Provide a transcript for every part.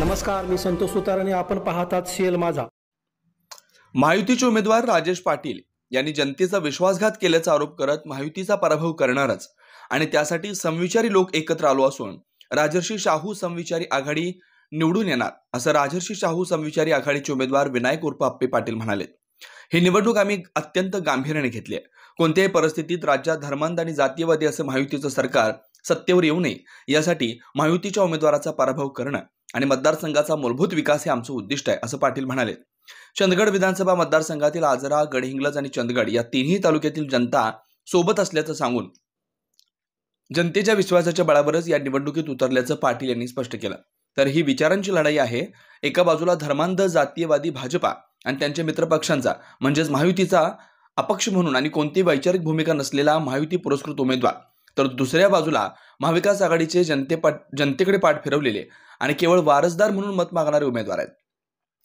नमस्कार, मी संतोष सुतार आणि आपण पाहतात सीएल माझा. महायुतीचे उमेदवार राजेश पाटील यांनी जनतेचा विश्वासघात केल्याचा आरोप करत महायुतीचा पराभव करणारच आणि त्यासाठी समविचारी लोक एकत्र आलो असून राजर्षी शाहू समविचारी आघाडी निवडून येणार असं राजर्षी शाहू समविचारी आघाडीचे उमेदवार विनायक उर्फ अप्पे पाटील म्हणाले. ही निवडणूक आम्ही अत्यंत गांभीर्याने घेतली आहे. कोणत्याही परिस्थितीत राज्यात धर्मांध आणि जातीयवादी असं महायुतीचं सरकार सत्तेवर येऊ नये यासाठी महायुतीच्या उमेदवाराचा पराभव करणं आणि मतदारसंघाचा मूलभूत विकास हे आमचं उद्दिष्ट आहे असं पाटील म्हणाले. चंदगड विधानसभा मतदारसंघातील आजरा, गडहिंग्लज आणि चंदगड या तिन्ही तालुक्यातील जनता सोबत असल्याचं सांगून जनतेच्या विश्वासाच्या बळावरच या निवडणुकीत उतरल्याचं पाटील यांनी स्पष्ट केलं. तर ही विचारांची लढाई आहे. एका बाजूला धर्मांध जातीयवादी भाजपा आणि त्यांच्या मित्रपक्षांचा म्हणजेच महायुतीचा अपक्ष म्हणून आणि कोणतीही वैचारिक भूमिका नसलेला महायुती पुरस्कृत उमेदवार, तर दुसऱ्या बाजूला महाविकास आघाडीचे जनतेकडे पाठ फिरवलेले आणि केवळ वारसदार म्हणून मत मागणारे उमेदवार आहेत.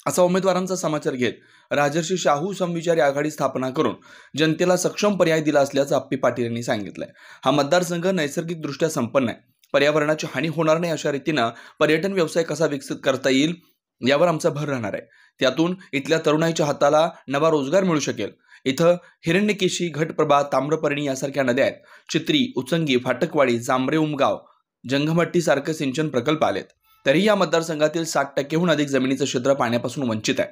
असा उमेदवारांचा समाचार घेत राजर्षी शाहू समविचारी आघाडी स्थापना करून जनतेला सक्षम पर्याय दिला असल्याचं अप्पे पाटील यांनी सांगितलंय. हा मतदारसंघ नैसर्गिकदृष्ट्या संपन्न आहे. पर्यावरणाची हानी होणार नाही अशा रीतीनं पर्यटन व्यवसाय कसा विकसित करता येईल यावर आमचा भर राहणार आहे. त्यातून इथल्या तरुणाईच्या हाताला नवा रोजगार मिळू शकेल. इथं हिरण्यकेशी, घटप्रभा, ताम्रपर्णी यासारख्या नद्या आहेत. चित्री, उचंगी, फाटकवाडी, जांभरे, उमगाव, जंगमहट्टी सारखे सिंचन प्रकल्प आलेत. तरीही या मतदारसंघातील 60% अधिक जमिनीचं क्षेत्र पाण्यापासून वंचित आहे.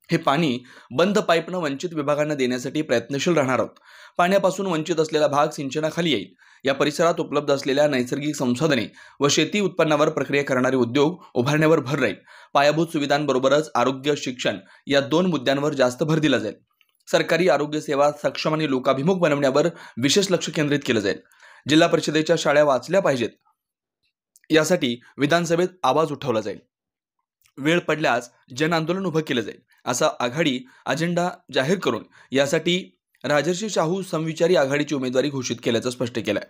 हे पाणी बंद पाईपनं वंचित विभागांना देण्यासाठी प्रयत्नशील राहणार आहोत. पाण्यापासून वंचित असलेला भाग सिंचनाखाली येईल. या परिसरात उपलब्ध असलेल्या नैसर्गिक संसाधने व शेती उत्पन्नावर प्रक्रिया करणारे उद्योग उभारण्यावर भर राहील. पायाभूत सुविधांबरोबरच आरोग्य, शिक्षण या 2 मुद्द्यांवर जास्त भर दिला जाईल. सरकारी आरोग्य सेवा सक्षम आणि लोकाभिमुख बनवण्यावर विशेष लक्ष केंद्रित केलं जाईल. जिल्हा परिषदेच्या शाळा वाचल्या पाहिजेत यासाठी विधानसभेत आवाज उठवला जाईल. वेळ पडल्यास जन आंदोलन उभं केलं जाईल असा आघाडी अजेंडा जाहीर करून यासाठी राजर्षी शाहू समविचारी आघाडीची उमेदवारी घोषित केल्याचं स्पष्ट केलंय.